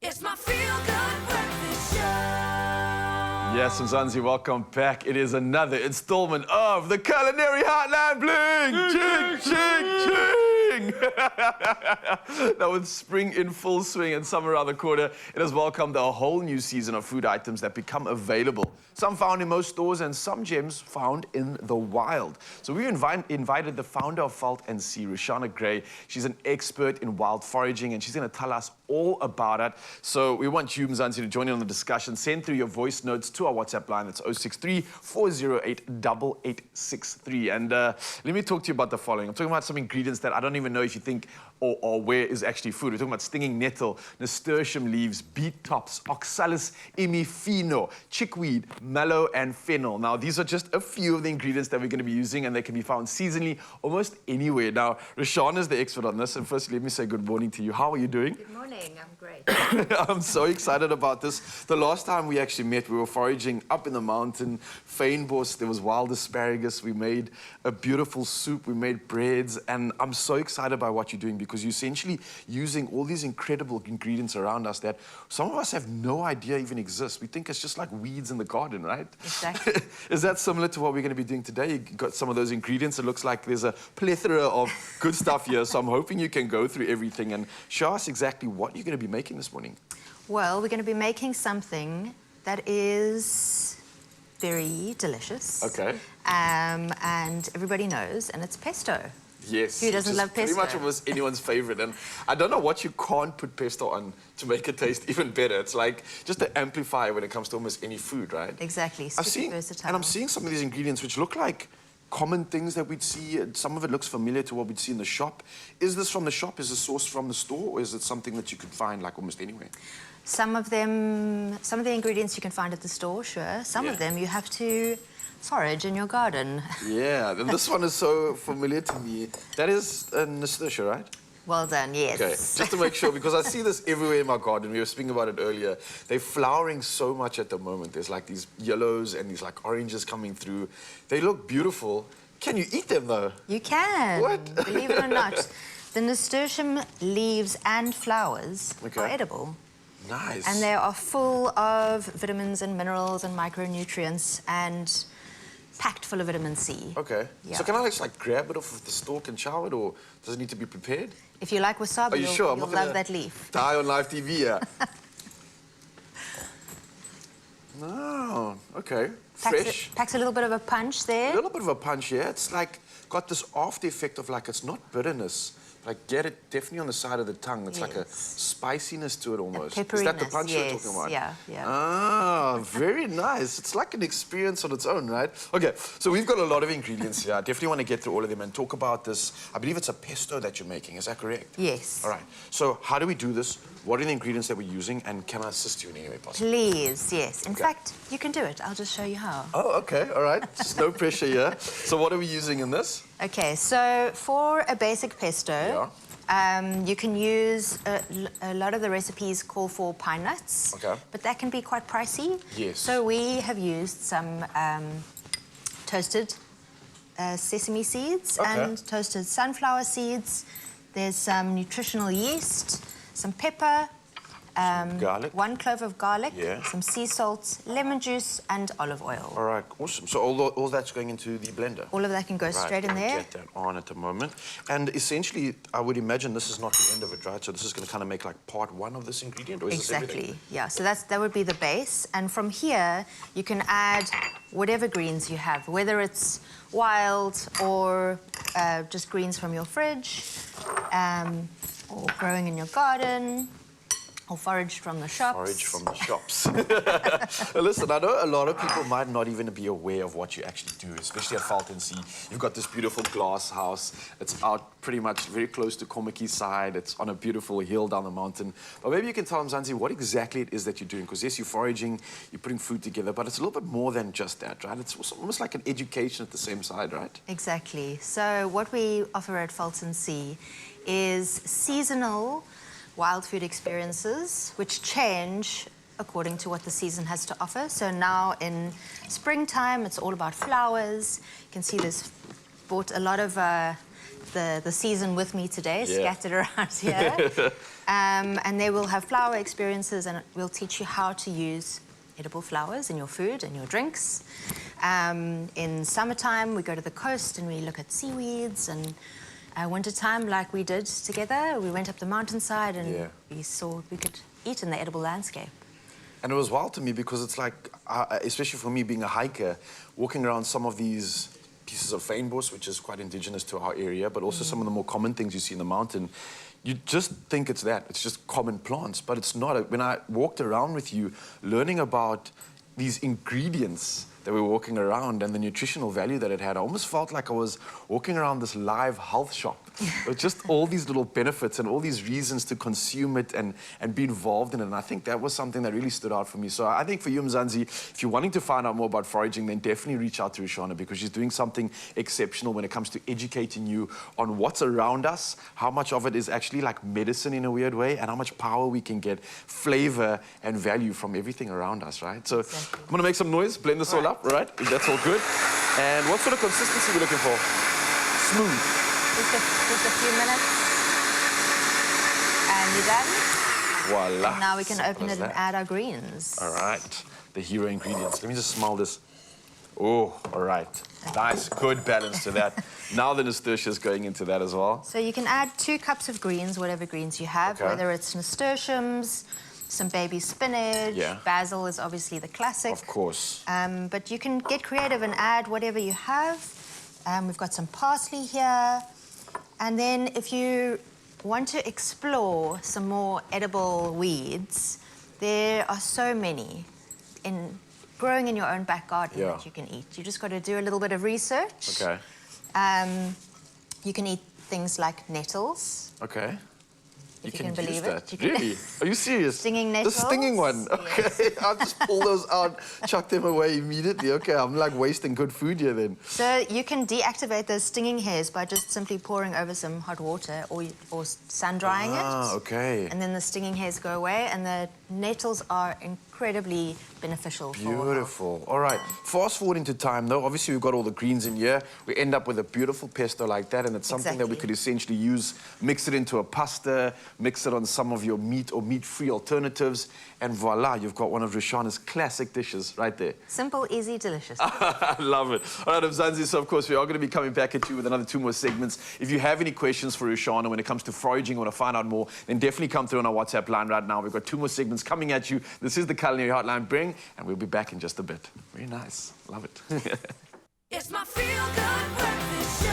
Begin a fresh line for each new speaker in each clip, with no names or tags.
It's my feel-good breakfast show.
Yes, Mzansi, welcome back. It is another installment of the Culinary Hotline Bling! Ching, ching, ching! Now with spring in full swing and summer around the corner, it has welcomed a whole new season of food items that become available. Some found in most stores and some gems found in the wild. So we invited the founder of Veld & See, Roshana Gray. She's an expert in wild foraging and she's going to tell us all about it. So we want you, Mzansi, to join in on the discussion. Send through your voice notes to our WhatsApp line. It's 063-408-8863. And let me talk to you about the following. I'm talking about some ingredients that I don't even know if you think or aware is actually food. We're talking about stinging nettle, nasturtium leaves, beet tops, oxalis imifino, chickweed, mallow, and fennel. Now, these are just a few of the ingredients that we're going to be using, and they can be found seasonally almost anywhere. Now, Roshana is the expert on this, and firstly, let me say good morning to you. How are you doing?
Good morning, I'm great.
I'm so excited about this. The last time we actually met, we were foraging up in the mountain, Fynbos, there was wild asparagus, we made a beautiful soup, we made breads, and I'm so excited by what you're doing because you're essentially using all these incredible ingredients around us that some of us have no idea even exist. We think it's just like weeds in the garden, right?
Exactly.
Is that similar to what we're going to be doing today? You got some of those ingredients. It looks like there's a plethora of good stuff here, so I'm hoping you can go through everything and show us exactly what you're going to be making this morning.
Well, we're going to be making something that is very delicious.
Okay.
And everybody knows, and it's pesto.
Yes.
Who doesn't love pesto?
Pretty much almost anyone's favorite. And I don't know what you can't put pesto on to make it taste even better. It's like just an amplifier when it comes to almost any food, right?
Exactly. Super versatile.
And I'm seeing some of these ingredients which look like common things that we'd see. Some of it looks familiar to what we'd see in the shop. Is this from the shop? Is it sourced from the store? Or is it something that you could find like almost anywhere?
Some of the ingredients you can find at the store, sure. Some of them you have to forage in your garden.
Yeah, and this one is so familiar to me. That is a nasturtium, right?
Well done, yes.
Okay, just to make sure, because I see this everywhere in my garden. We were speaking about it earlier. They're flowering so much at the moment. There's like these yellows and these like oranges coming through. They look beautiful. Can you eat them though?
You can.
What?
Believe it or not. The nasturtium leaves and flowers are edible.
Nice.
And they are full of vitamins and minerals and micronutrients and packed full of vitamin C.
Okay.
Yeah.
So can I just like grab it off the stalk and chow it, or does it need to be prepared?
If you like wasabi,
Are you sure?
you'll love that leaf.
Die on live TV, yeah. No, okay. Fresh.
Packs a little bit of a punch there.
A little bit of a punch, yeah. It's like got this after effect of like it's not bitterness. But I get it definitely on the side of the tongue. It's like a spiciness to it almost. Is that the punch you're talking about?
Yeah, yeah.
Ah, very nice. It's like an experience on its own, right? Okay, so we've got a lot of ingredients here. I definitely want to get through all of them and talk about this. I believe it's a pesto that you're making. Is that correct?
Yes.
All right. So how do we do this? What are the ingredients that we're using? And can I assist you in any way possible?
Please, yes. In fact, you can do it. I'll just show you how.
Oh, okay. All right. Just no pressure here. So what are we using in this?
Okay, so for a basic pesto, you can use a lot of the recipes call for pine nuts, but that can be quite pricey.
Yes.
So we have used some toasted sesame seeds and toasted sunflower seeds. There's some nutritional yeast, some pepper,
garlic.
1 clove of garlic, some sea salt, lemon juice, and olive oil.
All right, awesome. So all that's going into the blender?
All of that can go straight in there.
Get that on at the moment. And essentially, I would imagine this is not the end of it, right? So this is going to kind of make like part 1 of this ingredient, or is this everything?
Yeah. So that would be the base. And from here, you can add whatever greens you have, whether it's wild or just greens from your fridge, or growing in your garden, or foraged from the shops.
Foraged from the shops. Listen, I know a lot of people might not even be aware of what you actually do, especially at Veld & See. You've got this beautiful glass house. It's out pretty much very close to Komiki's side. It's on a beautiful hill down the mountain. But maybe you can tell Mzansi what exactly it is that you're doing. Because yes, you're foraging, you're putting food together, but it's a little bit more than just that, right? It's almost like an education at the same side, right?
Exactly. So what we offer at Veld & See is seasonal wild food experiences, which change according to what the season has to offer. So now in springtime, it's all about flowers. You can see there's bought a lot of the season with me today,
Yeah.
scattered around here. And they will have flower experiences, and we'll teach you how to use edible flowers in your food and your drinks. In summertime, we go to the coast and we look at seaweeds, and wintertime, like we did together, we went up the mountainside and we saw we could eat in the edible landscape.
And it was wild to me because it's like, especially for me being a hiker, walking around some of these pieces of fynbos, which is quite indigenous to our area, but also some of the more common things you see in the mountain, you just think it's that. It's just common plants, but it's not. When I walked around with you, learning about these ingredients that we were walking around and the nutritional value that it had, I almost felt like I was walking around this live health shop with just all these little benefits and all these reasons to consume it and be involved in it. And I think that was something that really stood out for me. So I think for you, Mzansi, if you're wanting to find out more about foraging, then definitely reach out to Rushana, because she's doing something exceptional when it comes to educating you on what's around us, how much of it is actually like medicine in a weird way, and how much power we can get, flavor and value from everything around us, right? So I'm going to make some noise, blend this all up, right? If that's all good. And what sort of consistency are we looking for? Smooth.
Just a few minutes. And you're done.
Voila.
And now we can
Simple
open
as
it and
that.
add our greens.
All right, the hero ingredients. Let me just smell this. Oh, all right. Nice, good balance to that. Now the nasturtium is going into that as well.
So you can add 2 cups of greens, whatever greens you have,
Okay.
whether it's nasturtiums, some baby spinach, basil is obviously the classic.
Of course.
But you can get creative and add whatever you have. We've got some parsley here. And then if you want to explore some more edible weeds, there are so many growing in your own back garden that you can eat. You just got to do a little bit of research.
Okay.
You can eat things like nettles.
Okay.
If you can believe it. You can-
Really? Are you serious?
Stinging nettles.
The stinging one. Okay. I'll just pull those out, chuck them away immediately. Okay, I'm like wasting good food here then.
So you can deactivate those stinging hairs by just simply pouring over some hot water or sun drying it.
Okay.
And then the stinging hairs go away, and the nettles are incredibly beneficial for health.
Beautiful. All right. Fast forward into time, though. Obviously, we've got all the greens in here. We end up with a beautiful pesto like that, and it's something that we could essentially use, mix it into a pasta, mix it on some of your meat or meat-free alternatives, and voila, you've got one of Rushana's classic dishes right there.
Simple, easy, delicious.
I love it. All right, Mzansi, so of course we are going to be coming back at you with another 2 more segments. If you have any questions for Rushana when it comes to foraging or want to find out more, then definitely come through on our WhatsApp line right now. We've got 2 more segments coming at you. This is the Culinary Hotline Bring, and we'll be back in just a bit. Very nice. Love it.
It's my feel-good breakfast show.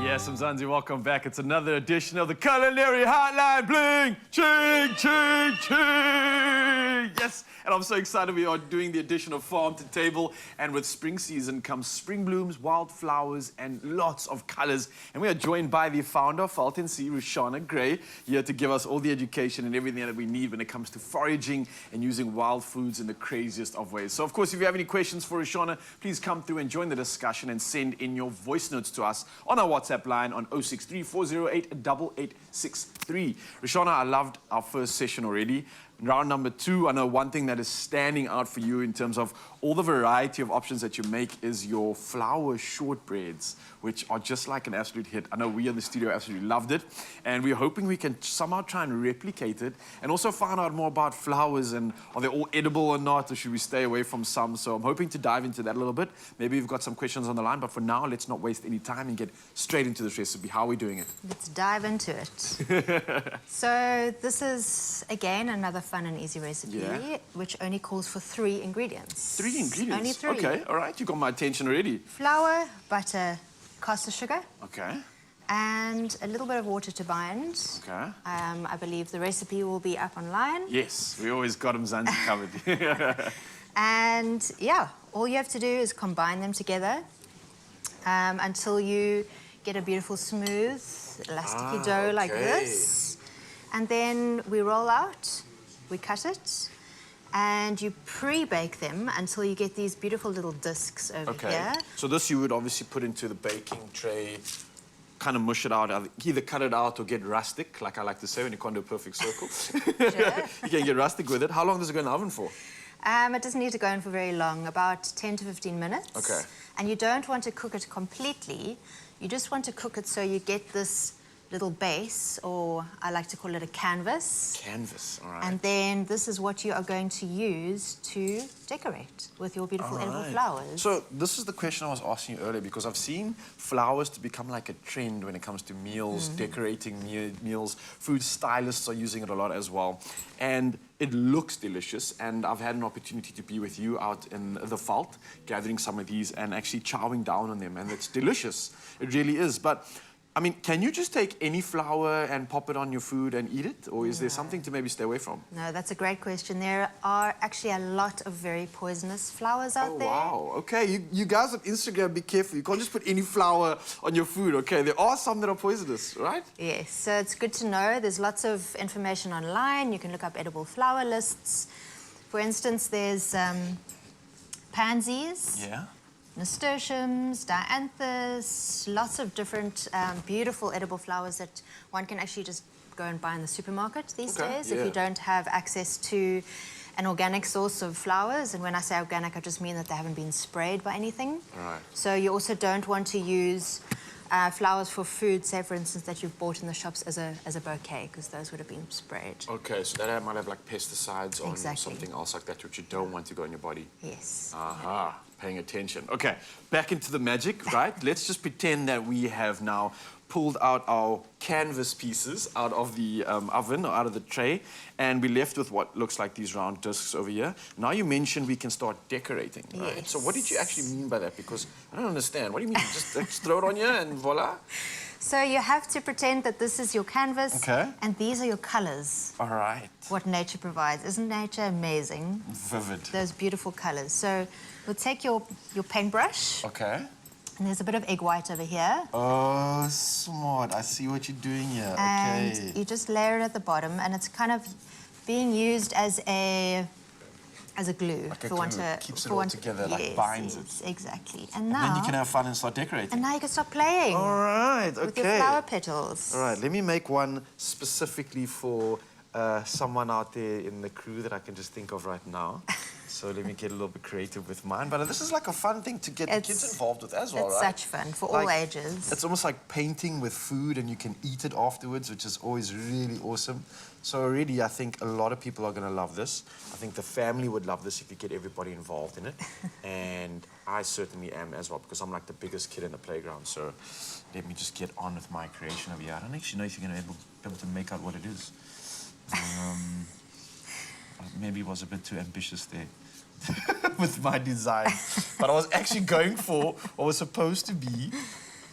Yes, Mzansi, welcome back. It's another edition of the Culinary Hotline Bling. Ching, ching, ching. Yes, and I'm so excited we are doing the edition of Farm to Table. And with spring season comes spring blooms, wildflowers, and lots of colors. And we are joined by the founder of Fulton Sea, Rushana Gray, here to give us all the education and everything that we need when it comes to foraging and using wild foods in the craziest of ways. So, of course, if you have any questions for Rushana, please come through and join the discussion and send in your voice notes to us on our WhatsApp line on 063 408 8863. Rushana, I loved our first session already. Round number 2, I know one thing that is standing out for you in terms of all the variety of options that you make is your flour shortbreads, which are just like an absolute hit. I know we in the studio absolutely loved it, and we're hoping we can somehow try and replicate it and also find out more about flowers and are they all edible or not, or should we stay away from some? So I'm hoping to dive into that a little bit. Maybe we've got some questions on the line, but for now, let's not waste any time and get straight into this recipe. How are we doing it?
Let's dive into it. So this is, again, another fun and easy recipe, which only calls for 3 ingredients.
3 ingredients?
Only 3.
Okay, all right. You got my attention already.
Flour, butter, caster sugar,
Okay.
and a little bit of water to bind.
Okay.
I believe the recipe will be up online.
Yes, we always got them Zanzi covered.
And yeah, all you have to do is combine them together until you get a beautiful, smooth, elasticy dough like this. And then we roll out, we cut it, and you pre-bake them until you get these beautiful little discs over here.
So this you would obviously put into the baking tray, kind of mush it out, either cut it out or get rustic, like I like to say when you can't do a perfect circle. You can get rustic with it. How long does it go in the oven for?
It doesn't need to go in for very long, about 10 to 15 minutes.
Okay.
And you don't want to cook it completely. you just want to cook it so you get this little base, or I like to call it a canvas.
Canvas, all right.
And then this is what you are going to use to decorate with your beautiful edible flowers.
So this is the question I was asking you earlier, because I've seen flowers to become like a trend when it comes to meals, decorating meals. Food stylists are using it a lot as well. And it looks delicious, and I've had an opportunity to be with you out in the Veld, gathering some of these and actually chowing down on them, and it's delicious. It really is. But I mean, can you just take any flower and pop it on your food and eat it? Or is there something to maybe stay away from?
No, that's a great question. There are actually a lot of very poisonous flowers out there.
Wow. Okay, you guys on Instagram, be careful. You can't just put any flower on your food, okay? There are some that are poisonous, right?
Yes, so it's good to know. There's lots of information online. You can look up edible flower lists. For instance, there's pansies.
Yeah.
Nasturtiums, dianthus, lots of different beautiful edible flowers that one can actually just go and buy in the supermarket these days if you don't have access to an organic source of flowers. And when I say organic, I just mean that they haven't been sprayed by anything.
Right.
So you also don't want to use flowers for food, say for instance that you've bought in the shops as a bouquet, because those would have been sprayed.
Okay, so that might have like pesticides on or
Exactly.
something else like that, which you don't want to go in your body.
Yes.
Aha, paying attention. Okay, back into the magic, right? Let's just pretend that we have now pulled out our canvas pieces out of the oven or out of the tray, and we're left with what looks like these round discs over here. Now you mentioned we can start decorating, right?
Yes.
So what did you actually mean by that? Because I don't understand. What do you mean? Just throw it on here and voila?
So you have to pretend that this is your canvas,
Okay.
and these are your colors.
All right.
What nature provides. Isn't nature amazing?
Vivid.
Those beautiful colors. So we'll take your paintbrush,
Okay.
and there's a bit of egg white over here.
Oh, smart. I see what you're doing here.
And
Okay.
you just layer it at the bottom, and it's kind of being used as a glue.
Like a
for one
glue.
to,
Keeps it
for
all
one
together, like
yes,
binds
yes,
it.
exactly. And
And
now,
then you can have fun and start decorating.
and now you can start playing
All right,
with your
okay.
flower petals.
All right, let me make one specifically for someone out there in the crew that I can just think of right now. So let me get a little bit creative with mine. But this is like a fun thing to get the kids involved with as well,
It's
right?
such fun for all ages.
It's almost like painting with food, and you can eat it afterwards, which is always really awesome. So already, I think a lot of people are going to love this. I think the family would love this if you get everybody involved in it. And I certainly am as well, because I'm like the biggest kid in the playground. So let me just get on with my creation over here. I don't actually know if you're going to be able to make out what it is. Maybe it was a bit too ambitious there with my design. But I was actually going for what was supposed to be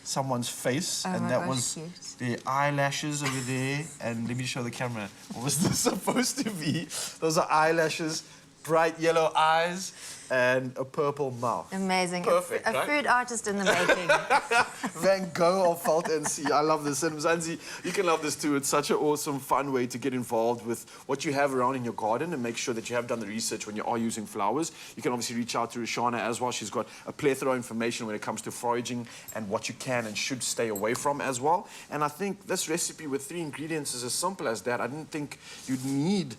someone's face,
Oh
and
my
that
gosh,
was
cute.
their eyelashes over there. And let me show the camera. What was this supposed to be? Those are eyelashes, bright yellow eyes, and a purple mouth.
Amazing.
Perfect,
a
right?
food artist in the making.
Van Gogh of Veld and See. I love this. And Zanzi, you can love this too. It's such an awesome, fun way to get involved with what you have around in your garden and make sure that you have done the research when you are using flowers. You can obviously reach out to Rishana as well. She's got a plethora of information when it comes to foraging and what you can and should stay away from as well. And I think this recipe with 3 ingredients is as simple as that. I didn't think you'd need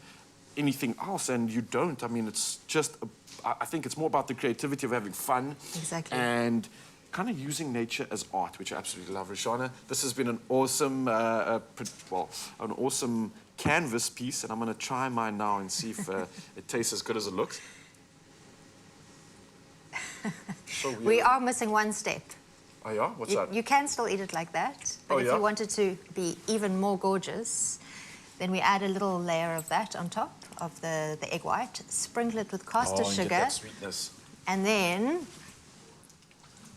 anything else, and you don't. I mean, it's just, I think it's more about the creativity of having fun.
Exactly.
And kind of using nature as art, which I absolutely love. Rishana, this has been an awesome, an awesome canvas piece, and I'm going to try mine now and see if it tastes as good as it looks. So weird.
We are missing one step.
Oh yeah? What's that?
You can still eat it like that, but
Oh,
if
yeah?
you want it to be even more gorgeous, then we add a little layer of that on top of the egg white, sprinkle it with caster
and
sugar,
get that sweetness.
and then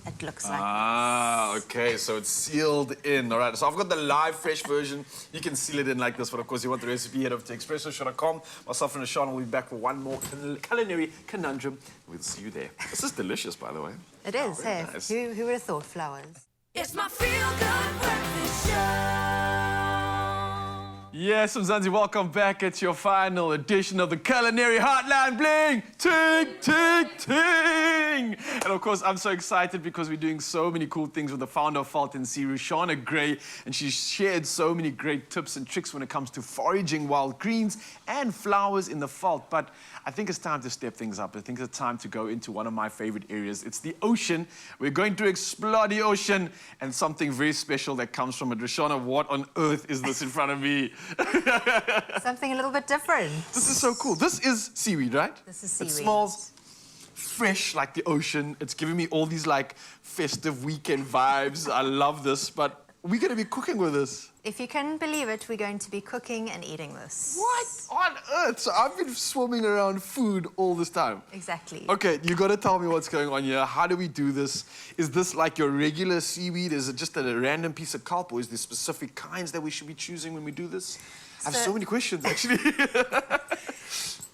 it looks like
Ah, okay, so it's sealed in. All right, so I've got the live, fresh version. You can seal it in like this, but of course, you want the recipe, head over to expresso.com. Myself and Ashana will be back for one more culinary conundrum. We'll see you there. This is delicious, by the way.
it is.
very
Hey,
nice.
who would have thought flowers?
It's my feel good breakfast show.
Yes, Mzansi, welcome back. It's your final edition of the Culinary Hotline Bling. Ting, ting, ting. And of course, I'm so excited because we're doing so many cool things with the founder of Fault and Sea, Rushana Gray, and she shared so many great tips and tricks when it comes to foraging wild greens and flowers in the Fault. But I think it's time to step things up. I think it's time to go into one of my favorite areas. It's the ocean. We're going to explore the ocean and something very special that comes from it. Rushana, what on earth is this in front of me?
Something a little bit different.
This is so cool. This is seaweed, right?
This is seaweed.
It smells fresh like the ocean. It's giving me all these like festive weekend vibes. I love this, but we're going to be cooking with this.
If you can believe it, we're going to be cooking and eating this.
What on earth? So I've been swimming around food all this time.
Exactly.
Okay, you got to tell me what's going on here. How do we do this? Is this like your regular seaweed? Is it just a random piece of kelp, or is there specific kinds that we should be choosing when we do this? I have so many questions, actually.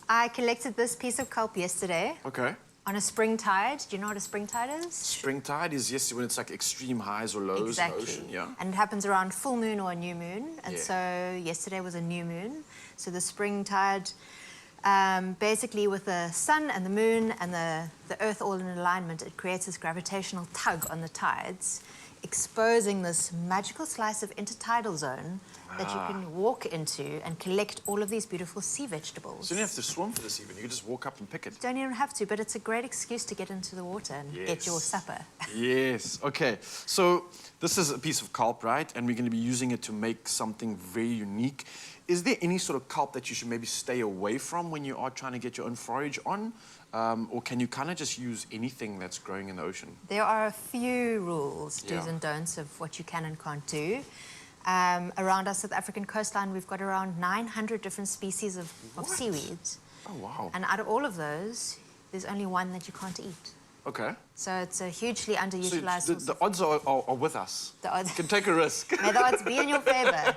I collected this piece of kelp yesterday.
Okay.
On a spring tide. Do you know what a spring tide is?
Spring tide is, yes, when it's like extreme highs or lows in the ocean, yeah.
And it happens around full moon or a new moon. And
Yeah.
so yesterday was a new moon. So the spring tide, basically with the sun and the moon and the earth all in alignment, it creates this gravitational tug on the tides, exposing this magical slice of intertidal zone that you can walk into and collect all of these beautiful sea vegetables.
So you don't have to swim for this even. You can just walk up and pick it.
Don't even have to, but it's a great excuse to get into the water and get your supper.
Yes. Okay. So this is a piece of kelp, right? And we're going to be using it to make something very unique. Is there any sort of kelp that you should maybe stay away from when you are trying to get your own forage on? Or can you kind of just use anything that's growing in the ocean?
There are a few rules, do's
Yeah.
and don'ts of what you can and can't do. Around our South African coastline, we've got around 900 different species of seaweed.
Oh, wow.
And out of all of those, there's only one that you can't eat.
Okay.
So it's a hugely
So
underutilized source
the odds are with us.
The odds-
You can take a risk.
May the odds be in your favor.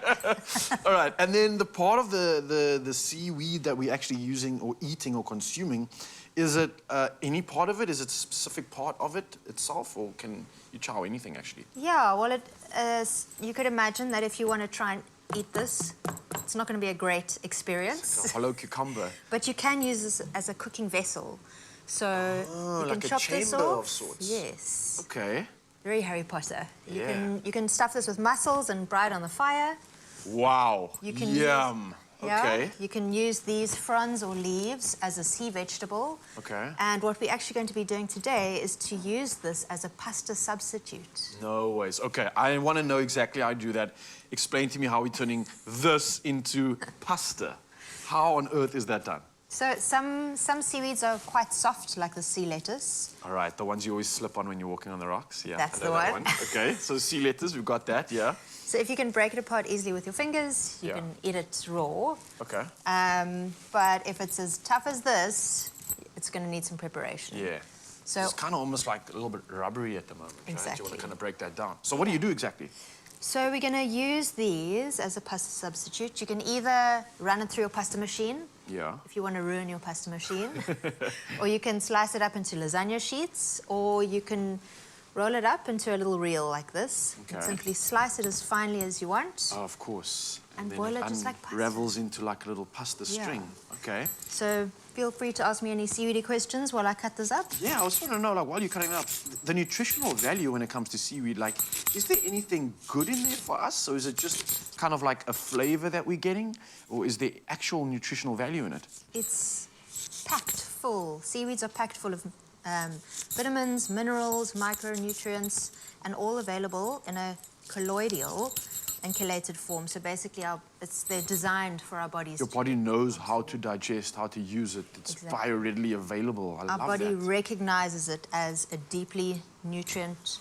All right, and then the part of the seaweed that we're actually using or eating or consuming, is it any part of it? Is it a specific part of it itself, or can you chow anything actually?
Yeah, well, you could imagine that if you want to try and eat this, it's not going to be a great experience.
A hollow cucumber.
But you can use this as a cooking vessel. So you can
like a
chop this
chamber
off.
of sorts.
Yes.
Okay.
Very Harry Potter.
Yeah.
You can stuff this with mussels and fry it on the fire.
Wow.
You can
Yum.
Yeah.
Okay.
You can use these fronds or leaves as a sea vegetable.
Okay.
And what we're actually going to be doing today is to use this as a pasta substitute.
No ways. Okay, I want to know exactly how I do that. Explain to me how we're turning this into pasta. How on earth is that done?
So some seaweeds are quite soft, like the sea lettuce.
All right, the ones you always slip on when you're walking on the rocks. Yeah,
That's
I know
the
that
one.
Okay, so sea lettuce, we've got that, yeah.
So if you can break it apart easily with your fingers, you
Yeah.
can eat it raw.
Okay.
But if it's as tough as this, it's going to need some preparation.
Yeah.
So
It's kind of almost like a little bit rubbery at the moment, right? You want
Exactly.
to kind of break that down. So what do you do exactly?
So we're going to use these as a pasta substitute. You can either run it through your pasta machine,
Yeah.
if you want to ruin your pasta machine, or you can slice it up into lasagna sheets, or you can roll it up into a little reel like this. And
Okay.
simply slice it as finely as you want.
Oh, of course.
And
then
boil it just like pasta.
unravels into like a little pasta
Yeah.
string. Okay.
So feel free to ask me any seaweedy questions while I cut this up.
Yeah, I was trying to know, like, while you're cutting it up, the nutritional value when it comes to seaweed, like, is there anything good in there for us? Or is it just kind of like a flavor that we're getting? Or is there actual nutritional value in it?
It's packed full. Seaweeds are packed full of vitamins, minerals, micronutrients, and all available in a colloidal and chelated form. So basically, they're designed for our bodies.
Your body knows how to digest, how to use it. It's
Exactly.
bioreadily available. I
Our
love
body
that.
recognizes it as a deeply nutrient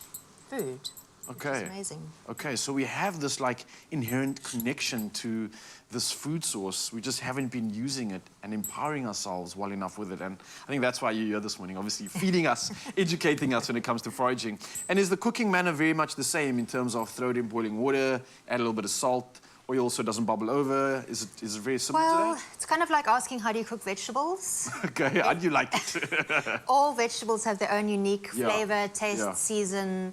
food.
Okay.
Which is amazing.
Okay, so we have this like inherent connection to this food source. We just haven't been using it and empowering ourselves well enough with it. And I think that's why you're here this morning, obviously feeding us, educating us when it comes to foraging. And is the cooking manner very much the same in terms of throw it in boiling water, add a little bit of salt, oil so it doesn't bubble over? Is it very simple
Well,
to
it's kind of like asking how do you cook vegetables?
that? Okay, how do you like it?
All vegetables have their own unique
Yeah.
flavor, taste,
Yeah.
season,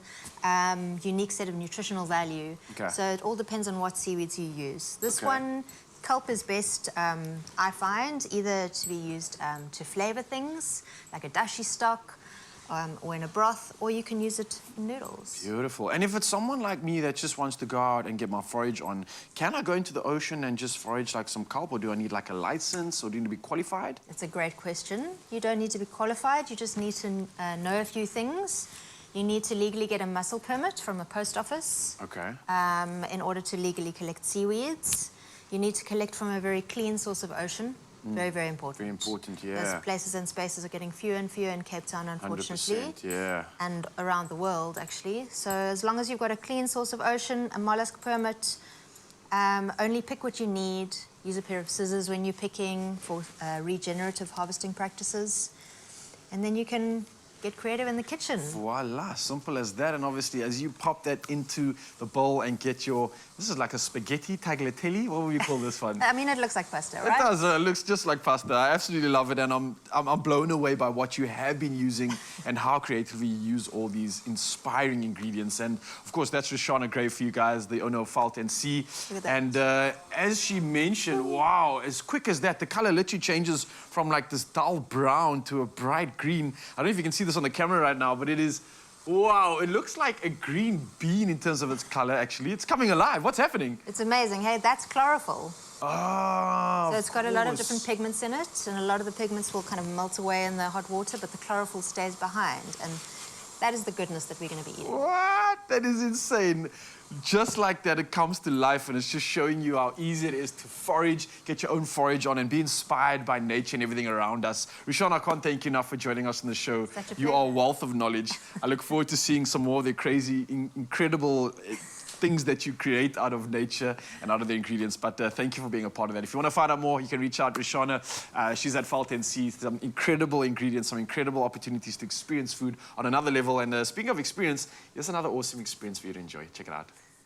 unique set of nutritional value.
Okay.
So it all depends on what seaweeds you use. This
Okay.
one, kelp is best, I find, either to be used to flavor things, like a dashi stock, or in a broth, or you can use it in noodles.
Beautiful. And if it's someone like me that just wants to go out and get my forage on, can I go into the ocean and just forage like some kelp, or do I need like a license, or do you need to be qualified?
It's a great question. You don't need to be qualified. You just need to know a few things. You need to legally get a mussel permit from a post office
Okay.
in order to legally collect seaweeds. You need to collect from a very clean source of ocean. Very, very important.
Very important, yeah.
Those places and spaces are getting fewer and fewer in Cape Town, unfortunately.
100%, yeah.
And around the world, actually. So as long as you've got a clean source of ocean, a mollusk permit, only pick what you need. Use a pair of scissors when you're picking for regenerative harvesting practices. And then you can get creative in the kitchen.
Voila, simple as that. And obviously, as you pop that into the bowl and get your, this is like a spaghetti tagliatelle. What would you call this one?
I mean, it looks like pasta, right?
It does. It looks just like pasta. I absolutely love it, and I'm blown away by what you have been using and how creatively you use all these inspiring ingredients. And of course, that's Roshana Gray for you guys, the owner of Falt and Sea.
Look at that.
And as she mentioned, wow, as quick as that, the color literally changes from like this dull brown to a bright green. I don't know if you can see this on the camera right now, but it is. Wow, it looks like a green bean in terms of its color, actually. It's coming alive. What's happening?
It's amazing. Hey, that's chlorophyll.
Oh,
So it's got a lot of different pigments in it, and a lot of the pigments will kind of melt away in the hot water, but the chlorophyll stays behind. And that is the goodness that we're going to be eating.
What? That is insane. Just like that, it comes to life, and it's just showing you how easy it is to forage, get your own forage on, and be inspired by nature and everything around us. Roshana, I can't thank you enough for joining us on the show.
Such a
You are a
pleasure.
wealth of knowledge. I look forward to seeing some more of the crazy, incredible things that you create out of nature and out of the ingredients. But thank you for being a part of that. If you want to find out more, you can reach out to Roshana. She's at Falt and Sea. Some incredible ingredients, some incredible opportunities to experience food on another level. And speaking of experience, here's another awesome experience for you to enjoy. Check it out.